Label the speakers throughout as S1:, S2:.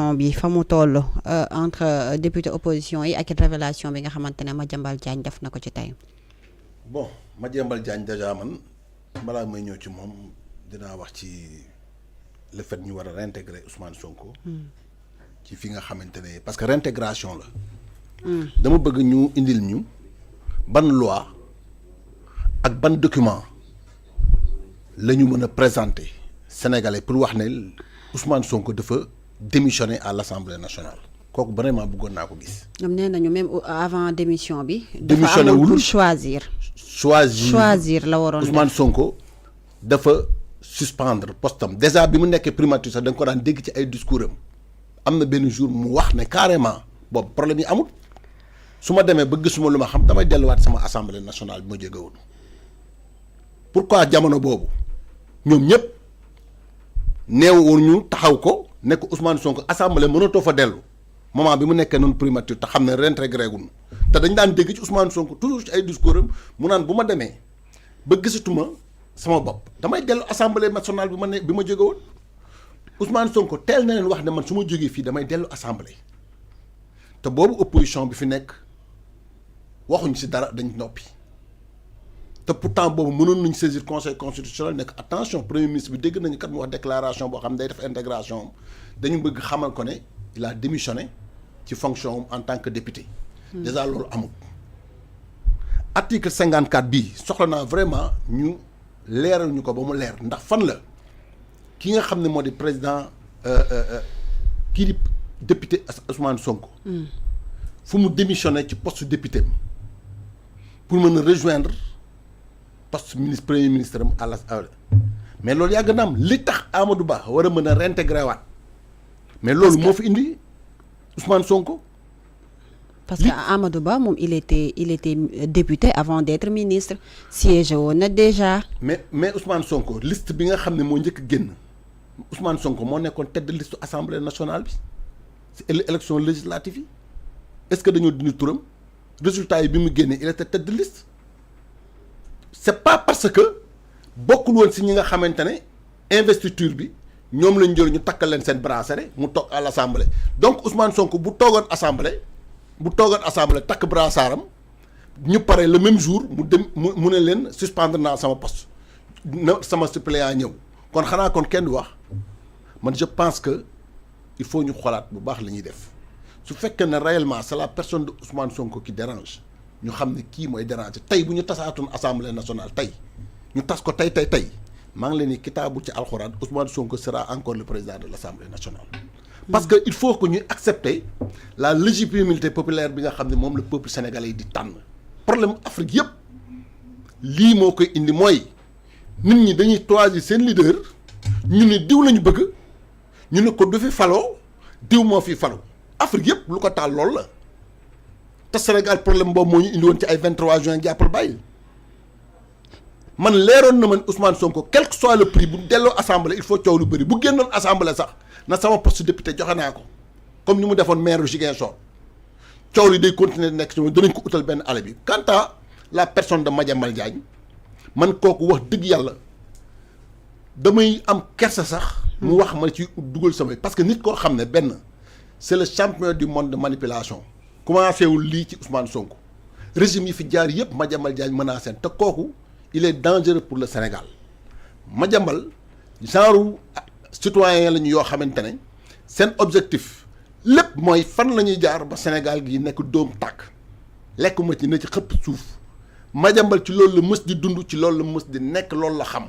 S1: situation bi fa mu toll entre député opposition yi ak révélation bi nga xamante ne Madiambal Diagne def na ko ci tey.
S2: bon Madiambal Diagne déjà man balaa may ñëw ci moom dinaa wax ci le fait ñu war a réintégrer Ousmane Sonko. ci fi nga xamante ne parce que réintégration la. dama bëgg ñu indil ñu ban loi ak ban document la ñu mën a présenter Sénégalais pour wax ne Ousmane Sonko dafa démissionner à l'Assemblée nationale kooku vraiment bëggoon naa ko gis.
S1: ñoom nee nañu même avant démission bi.
S2: démissionné wul
S1: pour choisir la waroon
S2: Ousmane Sonko dafa suspendre postam déjà bi mu nekkee primature sax da nga ko daan dégg ci ay discours am na benn jour mu wax ne carrément boobu problème yi amul su ma demee ba gisuma lu ma xam damay delluwaat sama assemblée nationale bi ma jóge woon pourquoi jamono boobu ñoom ñëpp neewoon ñu taxaw ko nekk Ousmane Sonko assemblée mënatoo fa dellu moment bi mu nekkee noonu primature te xam ne réintégré gun te dañ daan dégg ci Ousmane Sonko toujours ci ay discours am mu naan bu ma demee ba gisatuma sama bopp damay dellu assemblée nationale bi ma jóge woon Ousmane Sonko teel na leen wax ne man su ma jógee fii damay dellu assemblée te boobu opposition bi fi nekk waxuñ ci dara dañ noppi te pourtant boobu mënoon nañ saisir conseil constitutionnel nekk attention premier ministre bi dégg nañu kat mu wax déclaration boo xam ne day def intégration dañu bëgg xamal ko ne il a démissionné ci fonction en tant que député. déjà loolu amul. article 54 bii soxla naa vraiment ñu leeral ñu ko ba mu leer ndax fan la ki nga xam ne moo di président kii di député Ousmane Sonko. fu mu démissionné ci poste député pour mën a rejoindre poste ministre premier ministre am à la mais loolu yàgg na am li tax Amadou Ba war a mën a réintégrer waat mais loolu moo fi indi Ousmane Sonko.
S1: parce que Amadou Ba moom il était député avant d'être ministre siège woon na déjà.
S2: mais Ousmane Sonko liste bi nga xam ne moo njëkk génn Ousmane Sonko moo nekkoon tête de liste assemblée nationale bi ci élection législative yi est-ce que dañoo dindi turam résultat yi bi mu génnee il était tête de liste c'est pas parce que bokkul woon ci ñi nga xamante ne investiture bi ñoom lañ jël ñu takkal leen seen bracelet mu toog à l'assemblée donc Ousmane Sonko bu toogoon assemblée takk brassaram ñu pare le même jour mu dem mu ne leen suspendre naa sama poste na sama suppléant ñëw kon xanaa kon kenn du wax man je pense que il faut ñu xoolaat bu baax la ñuy def su fekkee ne réellement c'est la personne de Ousmane Sonko qui dérange ñu xam ne kii mooy déranger tey bu ñu tasaatoon assemblée nationale tey ñu tas ko tey maa ngi leen ni kitaabu ci alxuraan Ousmane Sonko sera encore le président de l'Assemblée nationale. parce que il faut que ñuy accepter la légitimité populaire bi nga xam ne moom le peuple sénégalais yi di tànn problème Afrique yëpp lii moo koy indi mooy nit ñi dañuy choisir seen leader ñu ne diw lañu bëgg ñu ne ko du fi faloo diw moo fi faloo Afrique yëpp lu ko taal loolu la te Sénégal problème boobu moo ñu indi woon ci ay 23 juin jàppal bàyyi man leeroon na man Ousmane Sonko quel que soit le prix bu delloo assemblée il faut coow lu bëri bu génnoon assemblée sax na sama poste député joxe naa ko comme ni mu defoon maire Ziguinchor coow li day continuer nekk ci moom danañ ko utal benn ale bi quant à la personne de Madiambal Diagne man kooku wax dëgg yàlla damay am kersa sax mu wax ma ci dugal samay parce que nit koo xam ne benn c'est le champion du monde de manipulation commencé wul lii ci Ousmane Sonko régime yi fi jaar yëpp Madiambal Diagne menacé te kooku il est dangereux pour le Sénégal Madiambal genre citoyen lañu yoo xamante ne seen objectif lépp mooy fan la ñuy jaar ba Sénégal gi nekk dóom tàkk lekk ma ci ne ci xëpp suuf Madiambal ci loolu la mës di dund ci loolu la mës di nekk loolu la xam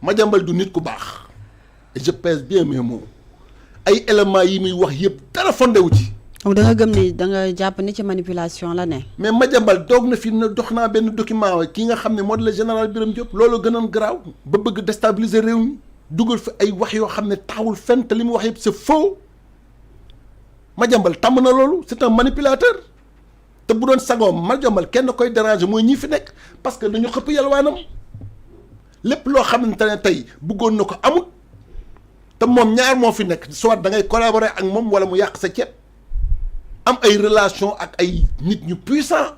S2: Madiambal du nit ku baax et je pèse bien mes mots ay éléments yi muy wax yëpp dara fondé wu ci.
S1: donc da nga gëm ni da nga jàpp ni ci manipulation la ne.
S2: mais Madiambal doog na fi ne dox naa benn document kii nga xam ne moo di la général Birame Diop loolu gënoon garaaw ba bëgg déstabiliser réew mi dugal fi ay wax yoo xam ne taxawul fenn te li mu wax yëpp c'est faux Madiambal tàmm na loolu c'est un manipulateur te bu doon sagoom Madiambal kenn koy déranger mooy ñii fi nekk parce que dañu xëpp yalwaanam lépp loo xamante ne tey bëggoon na ko amul te moom ñaar moo fi nekk soit da ngay collaborer ak moom wala mu yàq sa ceeb. am ay relation ak ay nit ñu puissant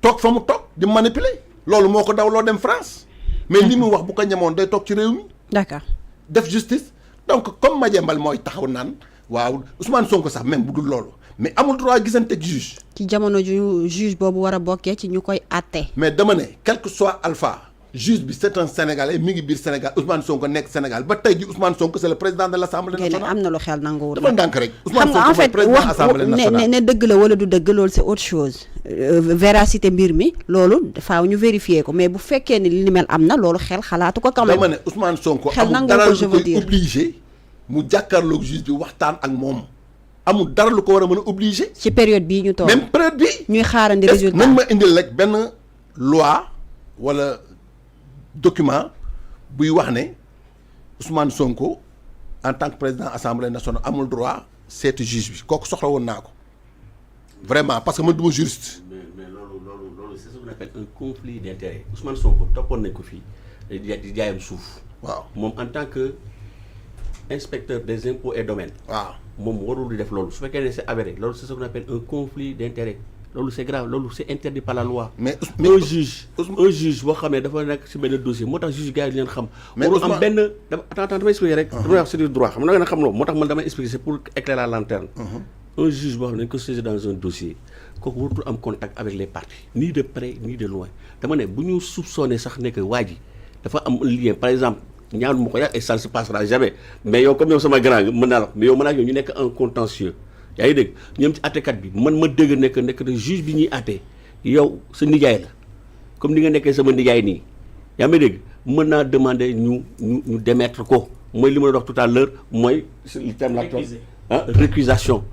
S2: toog fa mu toog di manipuler loolu moo ko daw loo dem France mais li mu wax bu ko ñemoon day toog ci réew mi.
S1: d'accord
S2: def justice donc comme Madiambal mooy taxaw naan waaw Ousmane Sonko sax même bu dul loolu mais amul droit gisante ak juge.
S1: ci jamono ju juge boobu war a bokkee ci ñu koy àtte.
S2: mais dama ne quel que soit alpha juge bi c'est un Sénégalais mi ngi biir Sénégal Ousmane Sonko nekk Sénégal ba tey ji Ousmane Sonko c'est le président de l'Assemblée nationale.
S1: am na lu xel nanguwul.
S2: dafa ndànk rek.
S1: xam nga en fait wax ne dëgg la wala du dëgg loolu c'est autre chose. véracité mbir mi loolu faaw ñu vérifier ko mais bu fekkee ni li ni mel am na loolu xel xalaatu ko quand même.
S2: dama ne Ousmane Sonko
S1: xel
S2: amul dara lu koy obligé mu jàkkaarloog juge bi waxtaan ak moom amul dara lu ko war a mën a obligé.
S1: ci période bii ñu toog
S2: même période bi
S1: ñuy xaarandi résultat
S2: nañ ma indil rek benn loi wala document buy wax ne Ousmane Sonko en tant que président assemblée nationale amul droit seeti juge bi kooku soxla woon naa ko vraiment parce que man du ma juriste.
S3: mais loolu c'est ce qu'on appelle un conflit d'intérêt Ousmane Sonko toppoon nañ ko fii di jaayam suuf.
S2: waaw
S3: moom en tant que inspecteur des impôts et domaines.
S2: waaw
S3: moom warul di def loolu su fekkee ne c'est avéré loolu c'est ce qu'on appelle un conflit d'intérêt loolu c'est grave loolu c'est interdit par la loi.
S2: mais
S3: un juge boo xam ne dafa nekk ci benn dossier moo tax juge gars yi leen xam.
S2: mais
S3: warul am benn attends damay expliquer rek. damay wax c'est du droit xam nga xam loolu moo tax man damay expliquer c'est pour éclairer la lanterne. un juge boo xam ne dañ ko saisir dans un dossier kooku waratul am contact avec les parties ni de près ni de loin dama ne bu ñu soupçonné sax ne que waa ji dafa am lien par exemple. ñaan ma ko yàq et ça ne se passera jamais mais yow comme yow sama grand mën naa la mais yow mën naa yow ñu nekk un contentieux yaa ngi dégg ñoom ci àttekat bi man ma dégg nekk de juge bi ñuy àtte yow sa nijaay la comme ni nga nekkee sama nijaay nii yaa ngi dégg mën naa demander ñu démettre ko mooy li ma la wax tout à l'heure mooy le terme la récusation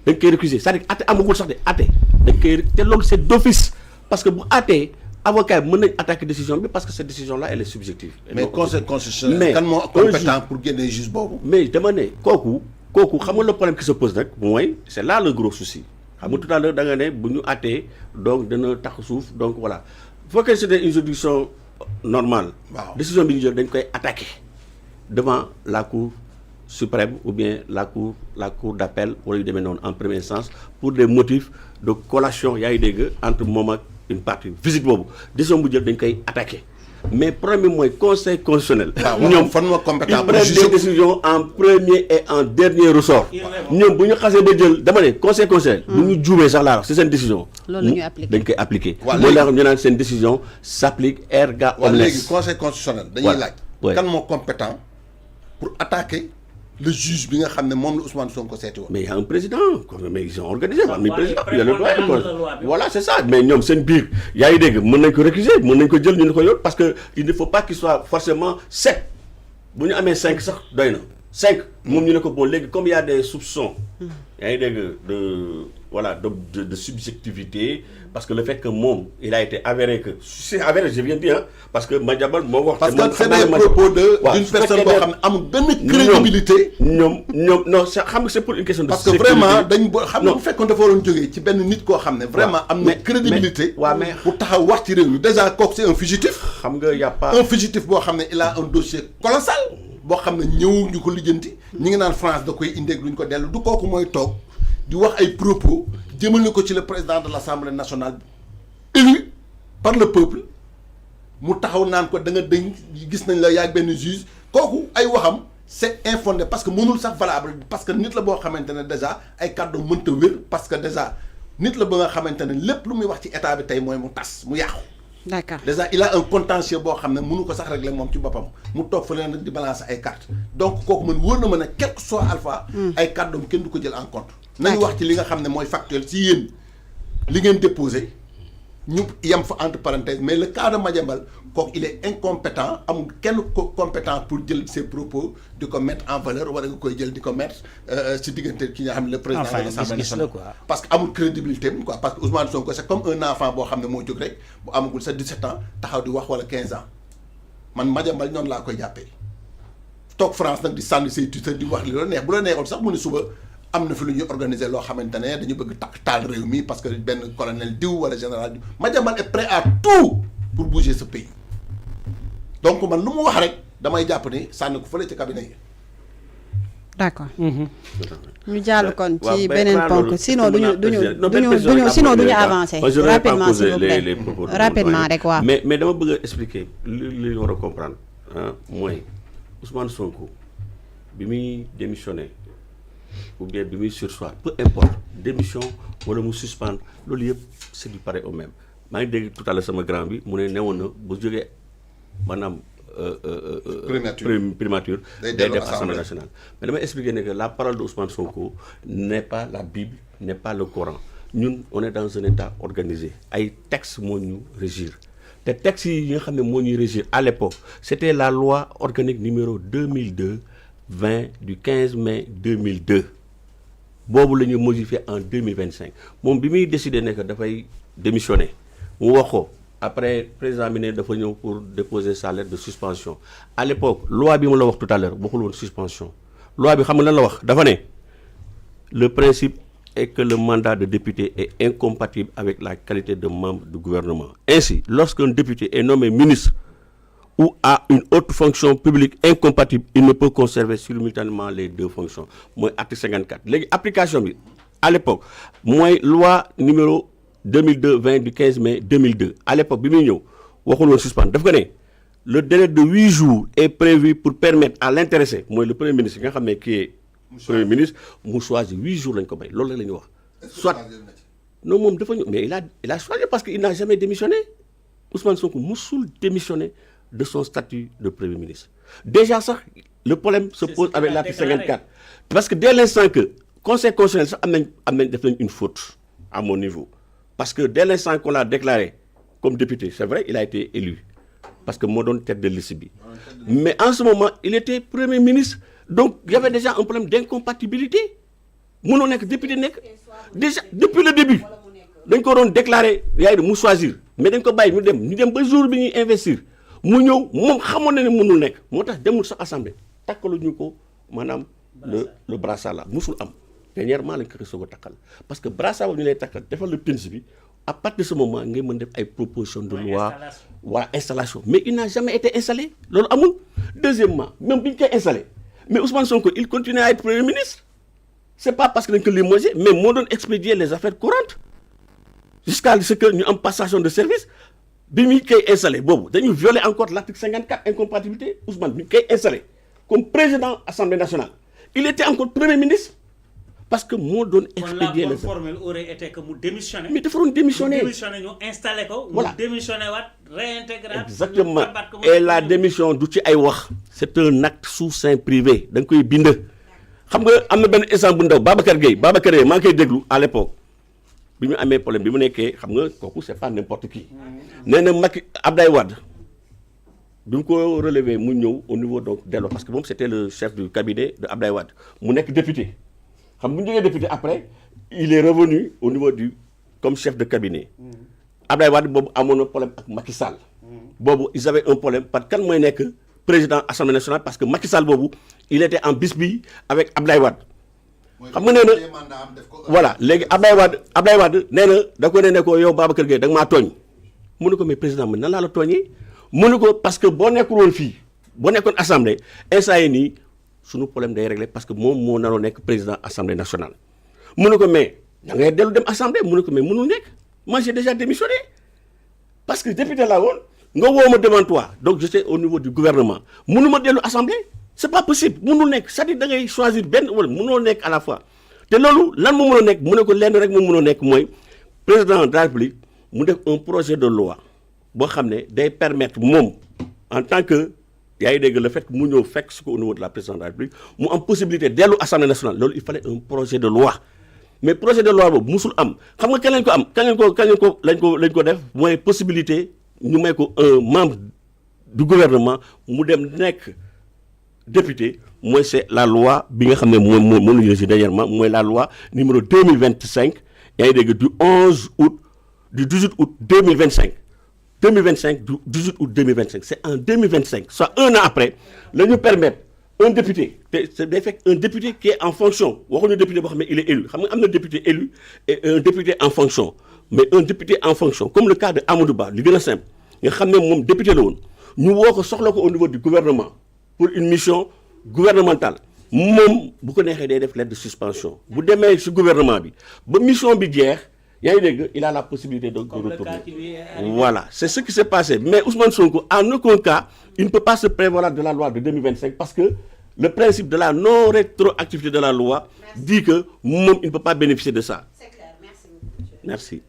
S3: dañ koy récuser c'est-à-dire àtte amagul sax de àtte dañ koy te loolu c'est d'office parce que bu àttee avocat bi mën nañ attaquer décision bi parce que cette décision là elle est subjective.
S2: mais conseil constitutionnel kan moo compétent pour génne juge boobu.
S3: mais dama ne kooku xam nga le problème qui se pose nag mooy c'est là le gros souci xam nga tout à l'heure da nga ne bu ñu àttee donc dana tax suuf donc voilà il faut que c'était une juridiction normale.
S2: waaw
S3: décision bi ñu jël dañ koy attaquer devant la cour suprême ou bien la cour d'appel wala yu demee noonu en première instance pour des motifs de collation yaa ngi dégg entre moom ak une partie visite boobu décision bu jël dañ koy attaquer mais problème bi mooy conseil constitutionnel.
S2: ñoom fan moo compétent
S3: pour juger des décisions en premier et en dernier ressort. ñoom bu ñu xasee ba jël dama ne conseil constitutionnel. bu ñu juumee sax laa wax c'est seen décision.
S1: loolu la ñuy appliquer
S3: dañ koy appliquer.
S2: waaw
S3: léegi ñu naan seen décision s'applique erga omnes.
S2: léegi conseil constitutionnel. dañuy laaj. kan moo compétent pour attaquer le juge bi nga xam ne moom la Ousmane Sonko seeti woon.
S3: mais il y a un président mais ils sont organisés am nañu président il y a le droit voilà c'est ça mais ñoom seen biir yaa ngi dégg mën nañ ko récuser mën nañ ko jël ñu ne ko yoon parce que il ne faut pas qu'il soit forcément 7 bu ñu amee 5 sax doy na 5 moom ñu ne ko bon léegi comme il y a des soupçons yaa ngi dégg de subjectivité parce que le fait que moom il a été avéré que c'est avéré je viens de dire parce que Madiambal moo wax.
S2: parce que c'est des propos d'une personne boo xam ne amul benn crédibilité.
S3: ñoom non xam nga c'est pour une question de
S2: parce que vraiment dañ xam nga bu fekkoon dafa waroon jógee ci benn nit koo xam ne vraiment am na crédibilité.
S3: waaw mais
S2: pour taxaw wax ci réew mi déjà kooku c'est un fugitif.
S3: xam nga y a pas
S2: un fugitif boo xam ne il a un dossier colossal boo xam ne ñëw ñu ko lijjanti ñi ngi naan France da koy indeeg luñ ko dellu du kooku mooy toog di wax ay propos jëmale ko ci le président de l'Assemblée nationale élu par le peuple mu taxaw naan ko da nga dañ gis nañ la yaag benn juge kooku ay waxam c'est infondé parce que mënul sax valable parce que nit la boo xamante ne déjà ay kàddu mënta wér parce que déjà nit la ba nga xamante ne lépp lu muy wax ci état bi tey mooy mu tas mu yàqu.
S1: D'accord.
S2: Déjà il a un contentieux boo xam ne mënu ko sax régler moom ci boppam mu toog fa leen rek di balancer ay cartes donc kooku man wóor na ma ne quel que soit alpha. ay kàddoom kenn du ko jël en compte. nañu wax ci li nga xam ne mooy factuel si yéen li ngeen déposé ñu yem fa entre parenthèses mais le cas de Madiambal kooku il est incompétent amul kenn compétent pour jël ses propos di ko mettre en valeur wala nga koy jël di ko mettre ci diggante ki nga xam ne le président de l'Assemblée nationale parce que amul crédibilité quoi parce que Ousmane Sonko c'est comme un enfant boo xam ne moo jóg rek bu amagul sa 17 ans taxaw di wax wala 15 ans man Madiambal ñoonu laa koy jàppee toog France nag di sànni say tuteur di wax li la neex bu la neexul sax mu ne suba am na fi lu ñuy organiser loo xamante ne dañu bëgg taal réew mi parce que benn colonel diw wala général diw Madiambal est prêt à tout pour bouger ce pays donc man lu mu wax rek damay jàpp ni sànni ko fële ci cabinet yi.
S1: D'accord. ñu jàll kon ci beneen ponk sinon duñu avancer rapidement s'il vous plaît rapidement rek waaw.
S3: mais dama bëgg a expliquer li ñu war a comprendre mooy Ousmane Sonko bi muy démissionné ou bien bi muy surseoir peu importe démission wala mu suspendre loolu yëpp c'est du pareil au même maa ngi dégg tout à l'heure sama grand bi mu ne newoon na bu jógee maanaam primature day def Assemblée nationale. Mais dama expliquer que la parole de Ousmane Sonko n'est pas la Bible, n'est pas le Coran. Ñun on est dans un état organisé ay textes moo ñu régir te textes yi nga xam ne moo ñuy régir à l'époque c'était la loi organique numéro 2002-20 du 15 mai 2002 boobu la ñu modifié en 2025 moom bi muy décidé ne que dafay démissionner mu wax ko après président bi ne dafa ñëw pour déposer sa lettre de suspension à l'époque loi bi mu la wax tout à l'heure waxul woon suspension loi bi xam nga lan la wax dafa ne le principe est que le mandat de député est incompatible avec la qualité de membre du gouvernement. Ainsi, lorsqu'un député est nommé ministre ou a une autre fonction publique incompatible, il ne peut conserver simultanément les deux fonctions. Moi, article 54. L'application, à l'époque, moi, loi numéro 2002-20 du 15 mai 2002. À l'époque, on suspend. Le délai de 8 jours est prévu pour permettre à l'intéressé, moi, le Premier ministre, qui est Premier ministre, mu choisir 8 jours lañ ko bay loolu la ñu wax. Soit non moom dafa mais il a choisi parce qu'il n'a jamais démissionné. Ousmane Sonko musul démissionné de son statut de Premier ministre. Déjà ça, le problème se pose avec l'article 54 parce que dès l'instant que Conseil constitutionnel sax am nañ def nañ une faute à mon niveau parce que dès l'instant qu'on l'a déclaré comme député, c'est vrai, il a été élu parce que moo doon tête de liste bi. Mais en ce moment, il était Premier ministre. Donc, il y avait déjà un problème d'incompatibilité. Mon député déjà depuis le début. Donc, on a déclaré, il y a de choisir. Mais donc, on a dit, un jour où investir. Nous avons dit que nous nek. Nous avons dit que l'Assemblée. Madame, le brassard là. Nous avons dernièrement, parce que le brassard, nous avons le principe. À partir de ce moment, nous avons des propositions de loi. Voilà, installation. Mais il n'a jamais été installé. Deuxièmement, même si il est installé. Mais Ousmane Sonko, il continue à être Premier ministre. C'est pas parce que les moyens, mais on donne expédier les affaires courantes. Jusqu'à ce que nous en passation de service, Bimi qui est installé. Bon, nous violer encore l'article 54, incompatibilité. Ousmane qui est installé comme président de l'Assemblée nationale. Il était encore Premier ministre. Parce que moi, donne expédier les
S4: formule aurait été que nous démissionner.
S3: Mais il faut démissionner.
S4: Nous démissionner, nous installer, nous démissionner, réintégrer.
S3: Exactement. Et la démission d'outil Aïwak, c'est un acte sous sein privé. Donc, il y a binde. Vous savez, il y a un exemple de Babacar Gueye. Babacar Gueye, manqué de à l'époque. Il y a un problème. C'est pas n'importe qui. Il y a un Abdoulaye Wade. Donc, on relevé au niveau d'Elo. Parce que bon, c'était le chef du cabinet de Abdoulaye Wade. Il est député. Quand il est député après, il est revenu au niveau comme chef de cabinet. Abdoulaye Wade a un problème avec Macky Sall. Ils avaient un problème parce que quand moi que président de l'Assemblée nationale parce que Macky Sall il était en bisbille avec Abdoulaye Wade. Voilà, Abdoulaye Wade néna da ko né ko yow Babacar Gueye da nga ma togn. Mu ne ko mais président man nan la togné? Mu ne ko parce que bo nekkul won fi, bo nekkon assemblée, instant yi ni sunu problème day régler parce que moom moo naroon nekk président assemblée nationale. Mu ne ko mais da ngay dellu dem assemblée mu ne ko mais mënul nekk moi j'ai déjà démissionné parce que député là woon nga woo ma devant toi donc j'étais au niveau du gouvernement mënu ma dellu assemblée c'est pas possible mënul nekk c'est-à-dire da ngay choisir benn wala mënoo nekk à la fois te loolu lan moo mën a nekk mu ne ko lenn rek moo mën a nekk mooy président de la République mu def un projet de loi boo xam ne day permettre moom en tant que il y a le fait que nous avons fait ce au niveau de la présidence de la République, nous avons possibilité d'aller à l'Assemblée nationale. Il fallait un projet de loi. Mais le projet de loi, nous avons une possibilité, nous avons un membre du gouvernement, nous avons député, moi c'est la loi, la loi numéro 2025, du 11 août, du 18 août 2025. 2025, 18 août 2025. C'est en 2025, soit un an après, nous permettre un député, c'est un député qui est en fonction. Un député, mais il est élu. Un député élu et un député en fonction. Mais un député en fonction, comme le cas de Amadouba, le plus simple. Nous avons un député nous avons au niveau du gouvernement pour une mission gouvernementale. Vous connaissez des lettres de suspension. Vous demandez ce gouvernement, la mission bidière. Il a la possibilité de retourner. Voilà, c'est ce qui s'est passé. Mais Ousmane Sonko, en aucun cas, il ne peut pas se prévaloir de la loi de 2025 parce que Le principe de la non-rétroactivité de la loi dit que il ne peut pas bénéficier de ça.
S1: C'est clair. Merci beaucoup.
S3: Merci.